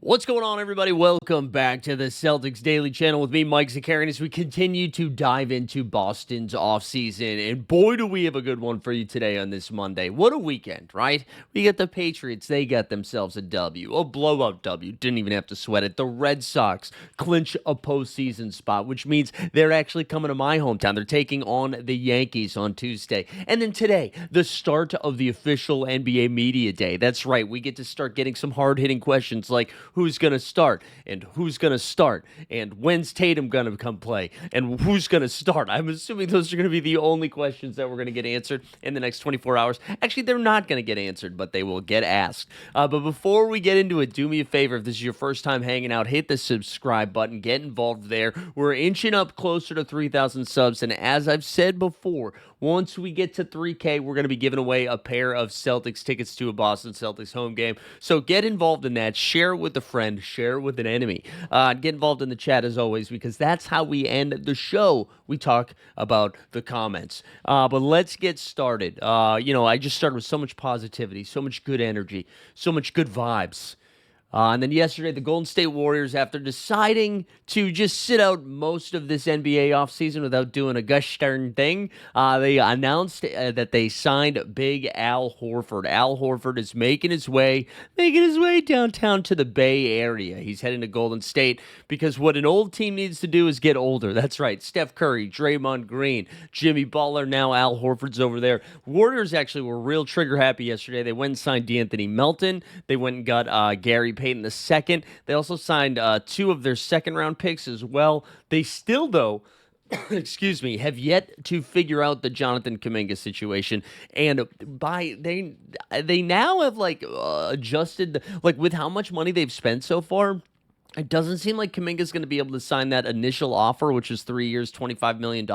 What's going on, everybody? Welcome back to the Celtics Daily Channel with me, Mike Zakarian, as we continue to dive into Boston's offseason. And boy, do we have a good one for you today on this Monday. What a weekend, right? We got the Patriots. They got themselves a W, a blowout W. Didn't even have to sweat it. The Red Sox clinch a postseason spot, which means they're actually coming to my hometown. They're taking on the Yankees on Tuesday. And then today, the start of the official NBA Media Day. That's right. We get to start getting some hard-hitting questions like, who's going to start and who's going to start and when's Tatum going to come play and who's going to start. I'm assuming those are going to be the only questions that we're going to get answered in the next 24 hours. Actually, they're not going to get answered, but they will get asked. But before we get into it, do me a favor. If this is your first time hanging out, hit the subscribe button. Get involved there. We're inching up closer to 3,000 subs. And as I've said before, once we get to 3K, we're going to be giving away a pair of Celtics tickets to a Boston Celtics home game. So get involved in that. Share it with a friend. Share it with an enemy. Get involved in the chat as always, because that's how we end the show. We talk about the comments. But let's get started. I just started with so much positivity, so much good energy, so much good vibes. And then yesterday, the Golden State Warriors, after deciding to just sit out most of this NBA offseason without doing a gosh darn thing, they announced that they signed Big Al Horford. Al Horford is making his way downtown to the Bay Area. He's heading to Golden State because what an old team needs to do is get older. That's right. Steph Curry, Draymond Green, Jimmy Butler, now Al Horford's over there. Warriors actually were real trigger happy yesterday. They went and signed DeAnthony Melton. They went and got Gary Payton II. They also signed two of their second-round picks as well. They still, though, excuse me, have yet to figure out the Jonathan Kuminga situation, and they now have adjusted with how much money they've spent so far. It doesn't seem like Kuminga's going to be able to sign that initial offer, which is 3 years, $25 million.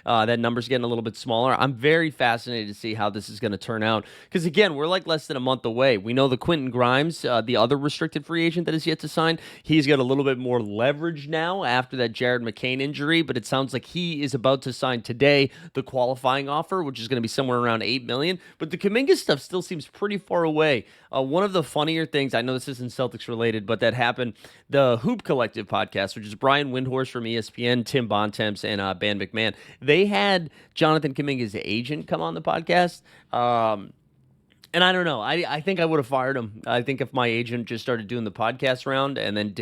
That number's getting a little bit smaller. I'm very fascinated to see how this is going to turn out. Because, again, we're less than a month away. We know the Quentin Grimes, the other restricted free agent that is yet to sign, he's got a little bit more leverage now after that Jared McCain injury. But it sounds like he is about to sign today the qualifying offer, which is going to be somewhere around $8 million. But the Kuminga stuff still seems pretty far away. One of the funnier things, I know this isn't Celtics related, but that happened, the Hoop Collective podcast, which is Brian Windhorst from ESPN, Tim Bontemps, and Ben McMahon. They had Jonathan Kuminga's agent come on the podcast. And I don't know. I think I would have fired him. I think if my agent just started doing the podcast round and then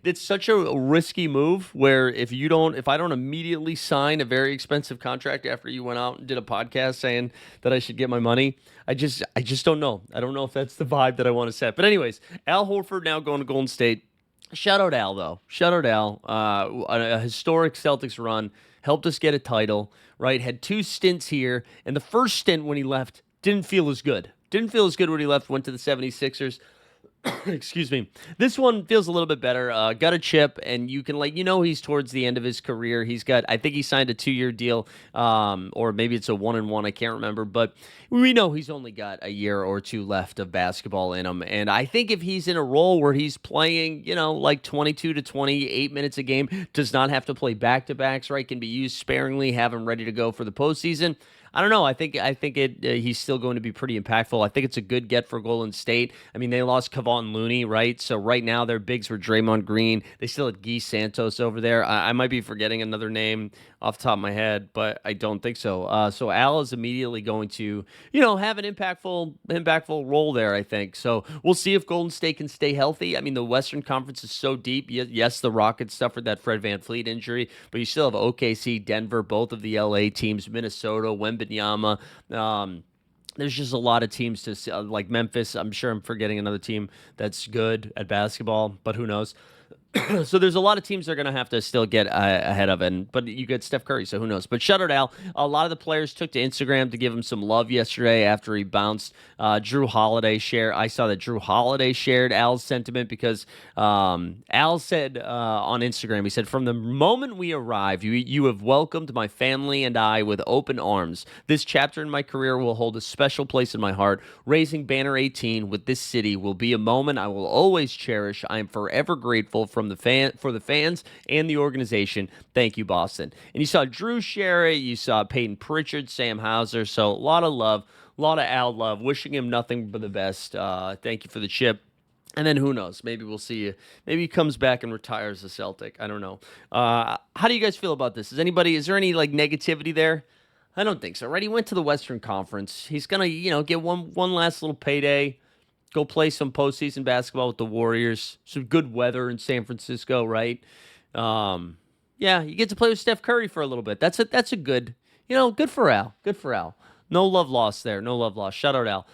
it's such a risky move where if I don't immediately sign a very expensive contract after you went out and did a podcast saying that I should get my money, I just don't know. I don't know if that's the vibe that I want to set. But anyways, Al Horford now going to Golden State. Shout out Al, though. Shout out Al. A historic Celtics run. Helped us get a title, right? Had two stints here. And the first stint when he left didn't feel as good. Didn't feel as good when he left. Went to the 76ers. Excuse me. This one feels a little bit better. Got a chip, and you can he's towards the end of his career. I think he signed a 2-year deal, or maybe it's a 1-and-1. I can't remember, but we know he's only got a year or two left of basketball in him. And I think if he's in a role where he's playing, 22 to 28 minutes a game, does not have to play back-to-backs, right? Can be used sparingly, have him ready to go for the postseason. I don't know. I think he's still going to be pretty impactful. I think it's a good get for Golden State. I mean, they lost Kevon Looney, right? So right now their bigs were Draymond Green. They still had Guy Santos over there. I might be forgetting another name off the top of my head, but I don't think so. So Al is immediately going to, have an impactful role there, I think. So we'll see if Golden State can stay healthy. I mean, the Western Conference is so deep. Yes, the Rockets suffered that Fred VanVleet injury, but you still have OKC, Denver, both of the LA teams, Minnesota, Wembanyama. There's just a lot of teams to like Memphis. I'm sure I'm forgetting another team that's good at basketball, but who knows? So there's a lot of teams that are going to have to still get ahead of it. But you get Steph Curry, so who knows? But shout out Al. A lot of the players took to Instagram to give him some love yesterday after he bounced. Drew Holiday I saw that Drew Holiday shared Al's sentiment because Al said on Instagram, he said, "From the moment we arrived, you have welcomed my family and I with open arms. This chapter in my career will hold a special place in my heart. Raising Banner 18 with this city will be a moment I will always cherish. I am forever grateful for the fans and the organization. Thank you, Boston." And you saw Drew share it. You saw Peyton Pritchard, Sam Hauser. So a lot of love, a lot of Al love. Wishing him nothing but the best. Thank you for the chip. And then who knows? Maybe we'll see you. Maybe he comes back and retires a Celtic. I don't know. How do you guys feel about this? Is there any like negativity there? I don't think so. Right? He went to the Western Conference. He's gonna, get one last little payday. Go play some postseason basketball with the Warriors. Some good weather in San Francisco, right? Um, yeah, you get to play with Steph Curry for a little bit. That's a good, good for Al. Good for Al. No love lost there. No love lost. Shout out Al.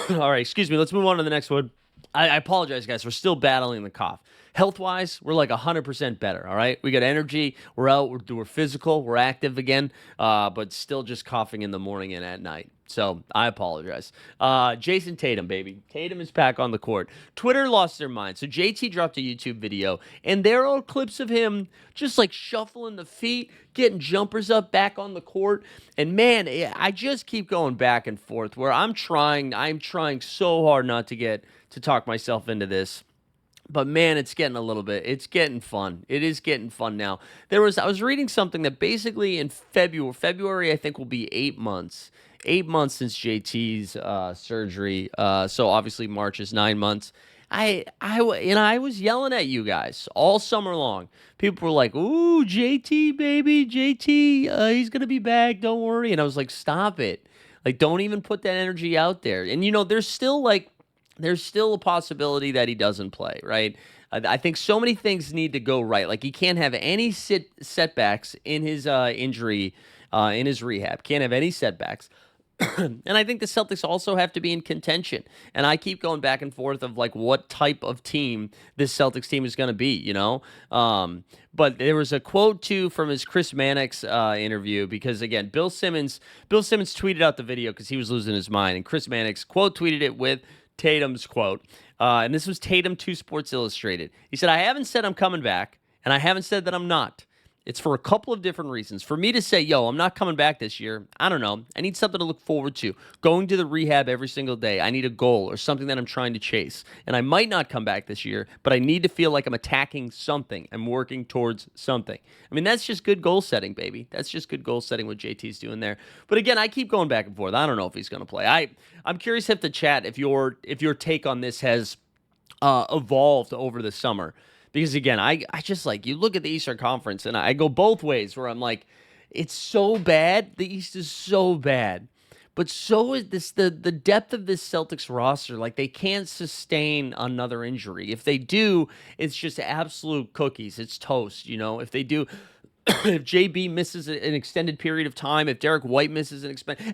All right, excuse me. Let's move on to the next one. I apologize, guys. We're still battling the cough. Health wise, we're like 100% better. All right, we got energy. We're out. We're physical. We're active again. But still just coughing in the morning and at night. So I apologize. Jayson Tatum, baby. Tatum is back on the court. Twitter lost their mind. So JT dropped a YouTube video, and there are clips of him just like shuffling the feet, getting jumpers up back on the court. And man, I just keep going back and forth where I'm trying so hard not to talk myself into this. But man, it's getting fun. It is getting fun now. I was reading something that basically in February I think will be 8 months. 8 months since JT's surgery. So obviously March is 9 months. I was yelling at you guys all summer long. People were like, "Ooh, JT, baby, JT, he's gonna be back. Don't worry." And I was like, "Stop it! Like, don't even put that energy out there." And there's still a possibility that he doesn't play, right? I think so many things need to go right. Like he can't have any setbacks in his injury, in his rehab. Can't have any setbacks. And I think the Celtics also have to be in contention. And I keep going back and forth of like what type of team this Celtics team is going to be. But there was a quote too from his Chris Mannix interview because again, Bill Simmons tweeted out the video because he was losing his mind, and Chris Mannix quote tweeted it with Tatum's quote. And this was Tatum to Sports Illustrated. He said, "I haven't said I'm coming back, and I haven't said that I'm not. It's for a couple of different reasons. For me to say, yo, I'm not coming back this year, I don't know. I need something to look forward to. Going to the rehab every single day. I need a goal or something that I'm trying to chase. And I might not come back this year, but I need to feel like I'm attacking something. I'm working towards something." I mean, that's just good goal setting, baby. That's just good goal setting what JT's doing there. But again, I keep going back and forth. I don't know if he's going to play. I'm curious if the chat, if your take on this has evolved over the summer. Because again, I just like, you look at the Eastern Conference and I go both ways where I'm like, it's so bad. The East is so bad. But so is the depth of this Celtics roster. Like they can't sustain another injury. If they do, it's just absolute cookies. It's toast, If they do, if JB misses an extended period of time, if Derek White misses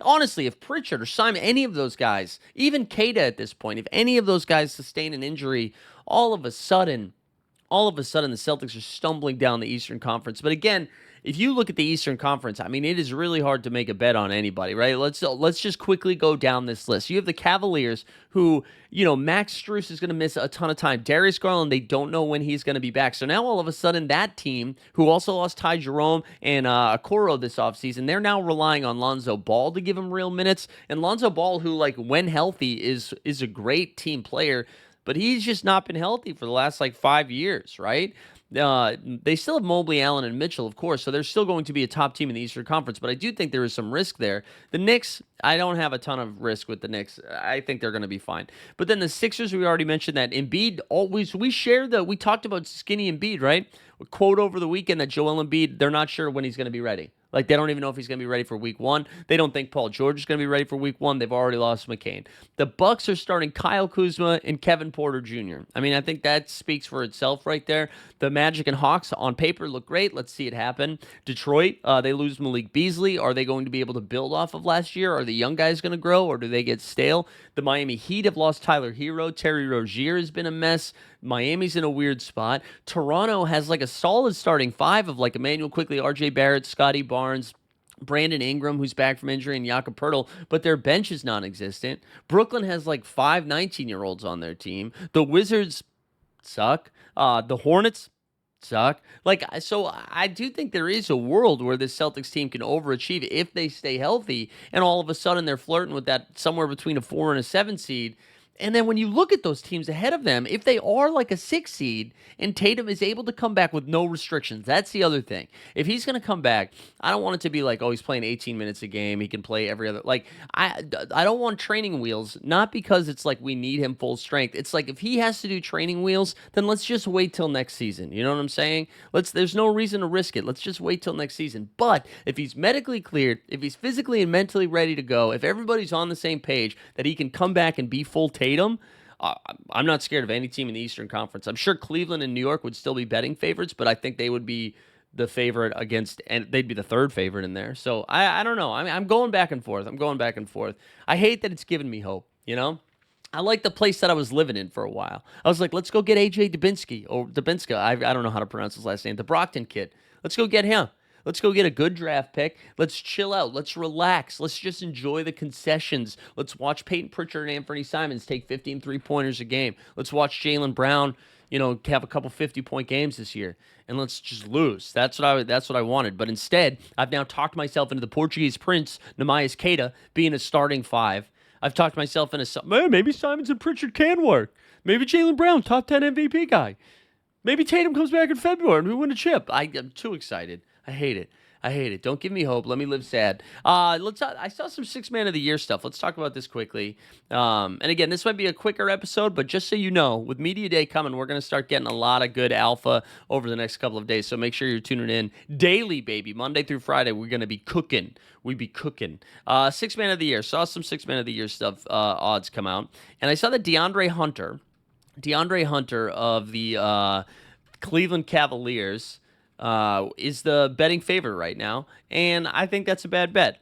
honestly, if Pritchard or Simon, any of those guys, even Kata at this point, if any of those guys sustain an injury, all of a sudden the Celtics are stumbling down the Eastern Conference. But again, if you look at the Eastern Conference, I mean, it is really hard to make a bet on anybody, right? Let's just quickly go down this list. You have the Cavaliers who, Max Strus is going to miss a ton of time. Darius Garland, they don't know when he's going to be back. So now all of a sudden that team, who also lost Ty Jerome and Okoro this offseason, they're now relying on Lonzo Ball to give him real minutes. And Lonzo Ball, who, like, when healthy, is a great team player, but he's just not been healthy for the last 5 years, right? They still have Mobley, Allen, and Mitchell, of course, so they're still going to be a top team in the Eastern Conference, but I do think there is some risk there. The Knicks, I don't have a ton of risk with the Knicks. I think they're going to be fine. But then the Sixers, we already mentioned that. Embiid, we talked about skinny Embiid, right? A quote over the weekend that Joel Embiid, they're not sure when he's going to be ready. Like, they don't even know if he's going to be ready for week one. They don't think Paul George is going to be ready for week one. They've already lost McCain. The Bucks are starting Kyle Kuzma and Kevin Porter Jr. I mean, I think that speaks for itself right there. The Magic and Hawks on paper look great. Let's see it happen. Detroit, they lose Malik Beasley. Are they going to be able to build off of last year? Are the young guys going to grow, or do they get stale? The Miami Heat have lost Tyler Hero. Terry Rozier has been a mess. Miami's in a weird spot. Toronto has a solid starting five of Emmanuel Quickley, RJ Barrett, Scotty Barnes, Brandon Ingram, who's back from injury, and Jakob Poeltl, but their bench is non-existent. Brooklyn has 5 19-year-olds on their team. The Wizards suck. The Hornets suck. So I do think there is a world where this Celtics team can overachieve if they stay healthy, and all of a sudden they're flirting with that somewhere between a 4 and a 7 seed. And then when you look at those teams ahead of them, if they are like a 6 seed and Tatum is able to come back with no restrictions, that's the other thing. If he's going to come back, I don't want it to be like, oh, he's playing 18 minutes a game. He can play every other. Like, I don't want training wheels, not because it's like we need him full strength. It's like if he has to do training wheels, then let's just wait till next season. You know what I'm saying? There's no reason to risk it. Let's just wait till next season. But if he's medically cleared, if he's physically and mentally ready to go, if everybody's on the same page that he can come back and be full Tatum, I'm not scared of any team in the Eastern Conference. I'm sure Cleveland and New York would still be betting favorites, but I think they would be the favorite against, and they'd be the third favorite in there. So I don't know. I'm going back and forth. I hate that it's giving me hope, you know? I like the place that I was living in for a while. I was like, let's go get AJ Dubinska. I don't know how to pronounce his last name. The Brockton kid. Let's go get him. Let's go get a good draft pick. Let's chill out. Let's relax. Let's just enjoy the concessions. Let's watch Peyton Pritchard and Anthony Simons take 15 3-pointers a game. Let's watch Jaylen Brown, have a couple 50-point games this year. And let's just lose. That's what I wanted. But instead, I've now talked myself into the Portuguese Prince, Namias Keita, being a starting 5. I've talked myself into maybe Simons and Pritchard can work. Maybe Jaylen Brown, top 10 MVP guy. Maybe Tatum comes back in February and we win a chip. I'm too excited. I hate it. Don't give me hope. Let me live sad. I saw some 6 Man of the Year stuff. Let's talk about this quickly. And again, this might be a quicker episode, but just so you know, with Media Day coming, we're going to start getting a lot of good alpha over the next couple of days. So make sure you're tuning in daily, baby. Monday through Friday, we're going to be cooking. 6 Man of the Year. Saw some 6 Man of the Year stuff, odds come out. And I saw that DeAndre Hunter of the Cleveland Cavaliers, is the betting favorite right now, and I think that's a bad bet.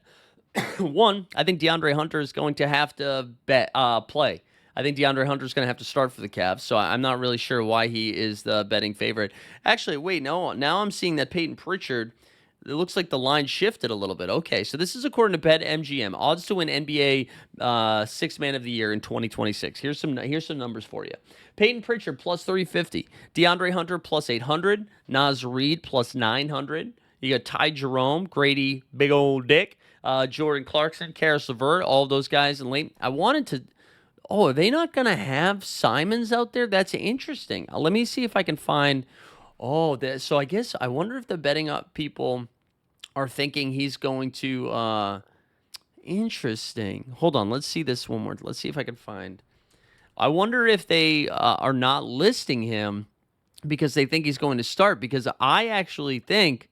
One, I think DeAndre Hunter is going to have to play. I think DeAndre Hunter is going to have to start for the Cavs, so I'm not really sure why he is the betting favorite. Actually, wait, no, now I'm seeing that Peyton Pritchard, it looks like the line shifted a little bit. Okay, so this is according to BetMGM. Odds to win NBA 6 Man of the Year in 2026. Here's some numbers for you. Peyton Pritchard plus 350. DeAndre Hunter plus 800. Naz Reid plus 900. You got Ty Jerome, Grady, big old dick, Jordan Clarkson, Karis LeVert, all of those guys in late. I wanted to. Oh, are they not going to have Simons out there? That's interesting. Let me see if I can find. Oh, so I guess I wonder if the betting up people are thinking he's going to. Interesting. Hold on. Let's see this one more. Let's see if I can find. I wonder if they are not listing him because they think he's going to start. Because I actually think,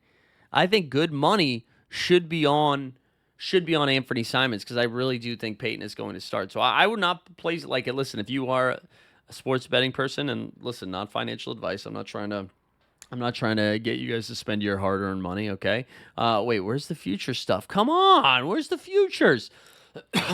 good money should be on Anthony Simons because I really do think Peyton is going to start. So I would not place it like it. Listen, if you are a sports betting person, and listen, not financial advice. I'm not trying to get you guys to spend your hard-earned money, okay? Wait, where's the future stuff? Come on, where's the futures?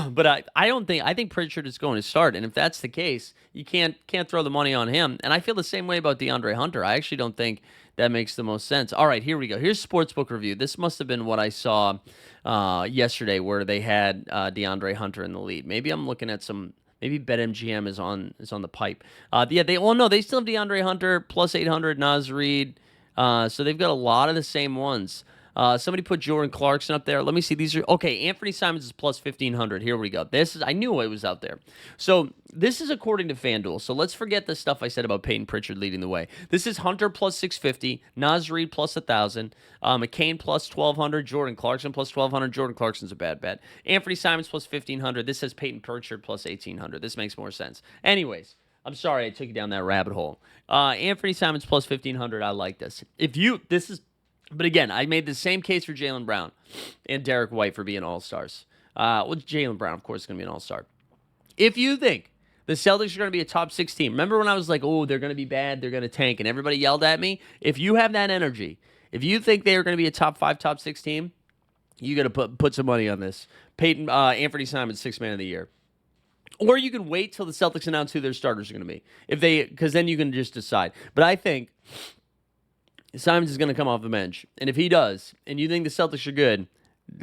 But I think Pritchard is going to start, and if that's the case, you can't throw the money on him. And I feel the same way about DeAndre Hunter. I actually don't think that makes the most sense. All right, here we go. Here's Sportsbook Review. This must have been what I saw yesterday, where they had DeAndre Hunter in the lead. Maybe I'm looking at some. Maybe BetMGM is on the pipe. They still have DeAndre Hunter plus 800, Naz Reid. So they've got a lot of the same ones. Somebody put Jordan Clarkson up there. Let me see. These are okay. Anthony Simons is plus 1,500. Here we go. I knew it was out there. So this is according to FanDuel. So let's forget the stuff I said about Peyton Pritchard leading the way. This is Hunter plus 650, Naz Reid plus 1,000, McCain plus 1,200, Jordan Clarkson plus 1,200. Jordan Clarkson's a bad bet. Anthony Simons plus 1,500. This says Peyton Pritchard plus 1,800. This makes more sense. Anyways, I'm sorry I took you down that rabbit hole. Anthony Simons plus 1,500. I like this. But again, I made the same case for Jaylen Brown and Derek White for being all-stars. Jaylen Brown, of course, is going to be an all-star. If you think the Celtics are going to be a top 6 team, remember when I was like, oh, they're going to be bad, they're going to tank, and everybody yelled at me? If you have that energy, if you think they are going to be a top 5, top 6 team, you got to put some money on this. Anthony Simons, 6 Man of the Year. Or you can wait till the Celtics announce who their starters are going to be. Because then you can just decide. But I think Simons is going to come off the bench. And if he does, and you think the Celtics are good,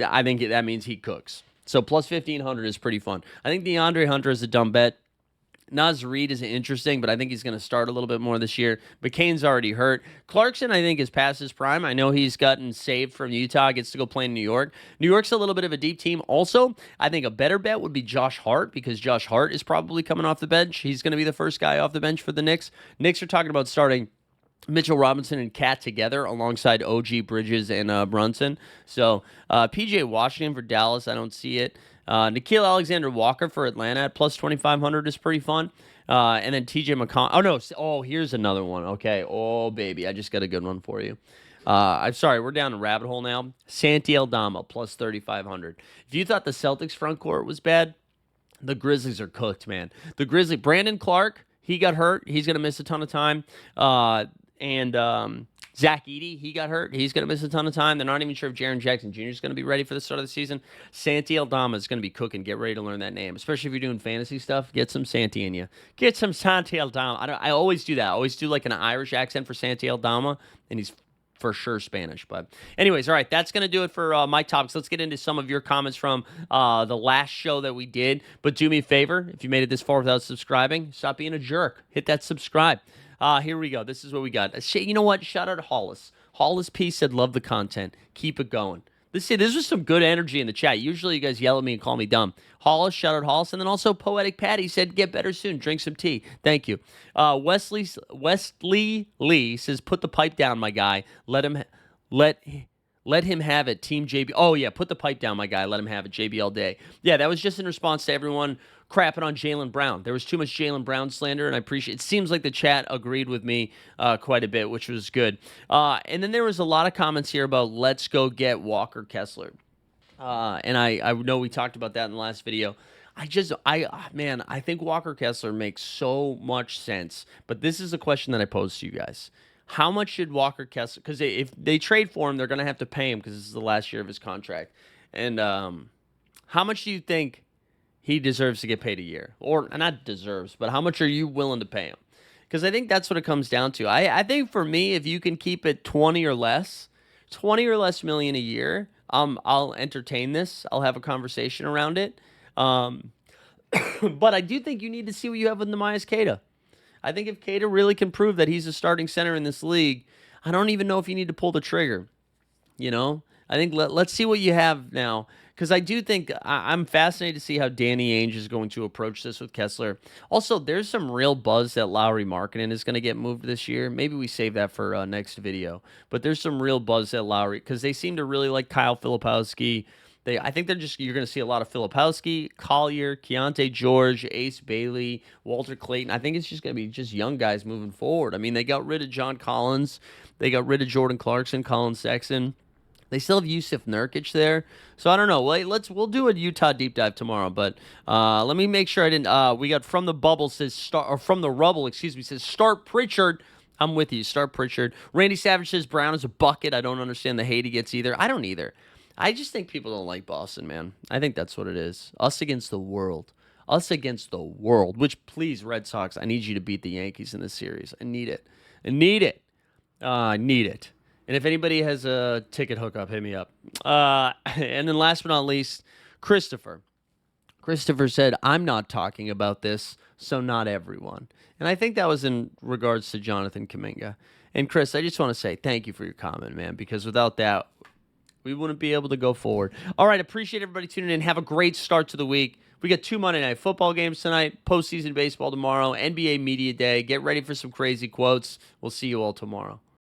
I think that means he cooks. So plus 1,500 is pretty fun. I think DeAndre Hunter is a dumb bet. Naz Reid is interesting, but I think he's going to start a little bit more this year. McCain's already hurt. Clarkson, I think, is past his prime. I know he's gotten saved from Utah, gets to go play in New York. New York's a little bit of a deep team. Also, I think a better bet would be Josh Hart, because Josh Hart is probably coming off the bench. He's going to be the first guy off the bench for the Knicks. Knicks are talking about starting Mitchell Robinson and Cat together alongside OG Bridges and Brunson. So PJ Washington for Dallas, I don't see it. Nickeil Alexander-Walker for Atlanta at plus 2,500 is pretty fun. And then TJ McConnell. Oh, no. Oh, here's another one. Okay. Oh, baby. I just got a good one for you. I'm sorry. We're down a rabbit hole now. Santi Aldama plus 3,500. If you thought the Celtics front court was bad, the Grizzlies are cooked, man. Brandon Clark, he got hurt. He's going to miss a ton of time. And Zach Edey, he got hurt. He's going to miss a ton of time. They're not even sure if Jaren Jackson Jr. is going to be ready for the start of the season. Santi Aldama is going to be cooking. Get ready to learn that name, especially if you're doing fantasy stuff. Get some Santi in you. Get some Santi Aldama. I always do that. I always do like an Irish accent for Santi Aldama, and he's for sure Spanish. But anyways, all right, that's going to do it for my topics. Let's get into some of your comments from the last show that we did. But do me a favor, if you made it this far without subscribing, stop being a jerk. Hit that subscribe. Here we go. This is what we got. You know what? Shout out to Hollis. Hollis P said, love the content. Keep it going. This was some good energy in the chat. Usually you guys yell at me and call me dumb. Hollis, shout out Hollis. And then also Poetic Patty said, get better soon. Drink some tea. Thank you. Wesley Lee says, put the pipe down, my guy. Let him have it. Team JB. Oh, yeah. Put the pipe down, my guy. Let him have it. JB all day. Yeah, that was just in response to everyone crapping on Jaylen Brown. There was too much Jaylen Brown slander, and I appreciate it. It seems like the chat agreed with me quite a bit, which was good. And then there was a lot of comments here about let's go get Walker Kessler. And I know we talked about that in the last video. I think Walker Kessler makes so much sense. But this is a question that I posed to you guys. How much should Walker Kessler, because if they trade for him, they're going to have to pay him because this is the last year of his contract. And how much do you think he deserves to get paid a year? Or not deserves, but how much are you willing to pay him? Because I think that's what it comes down to. I think for me, if you can keep it 20 or less million a year, I'll entertain this. I'll have a conversation around it. But I do think you need to see what you have with Nemias Queta. I think if Queta really can prove that he's a starting center in this league, I don't even know if you need to pull the trigger. You know, I think let's see what you have now. Because I do think I'm fascinated to see how Danny Ainge is going to approach this with Kessler. Also, there's some real buzz that Lauri Markkanen is going to get moved this year. Maybe we save that for next video. But there's some real buzz that Lauri, because they seem to really like Kyle Filipowski. I think you're going to see a lot of Filipowski, Collier, Keontae George, Ace Bailey, Walter Clayton. I think it's just going to be just young guys moving forward. I mean, they got rid of John Collins. They got rid of Jordan Clarkson, Colin Sexton. They still have Yusuf Nurkic there. So I don't know. We'll do a Utah deep dive tomorrow. But let me make sure I didn't. We got from the bubble says start, or from the rubble, excuse me, says start Pritchard. I'm with you. Start Pritchard. Randy Savage says Brown is a bucket. I don't understand the hate he gets either. I don't either. I just think people don't like Boston, man. I think that's what it is. Us against the world. Us against the world. Which, please, Red Sox, I need you to beat the Yankees in this series. I need it. I need it. I need it. And if anybody has a ticket hookup, hit me up. And then last but not least, Christopher. Christopher said, I'm not talking about this, so not everyone. And I think that was in regards to Jonathan Kuminga. And Chris, I just want to say thank you for your comment, man, because without that, we wouldn't be able to go forward. All right, appreciate everybody tuning in. Have a great start to the week. We got 2 Monday Night Football games tonight, postseason baseball tomorrow, NBA Media Day. Get ready for some crazy quotes. We'll see you all tomorrow.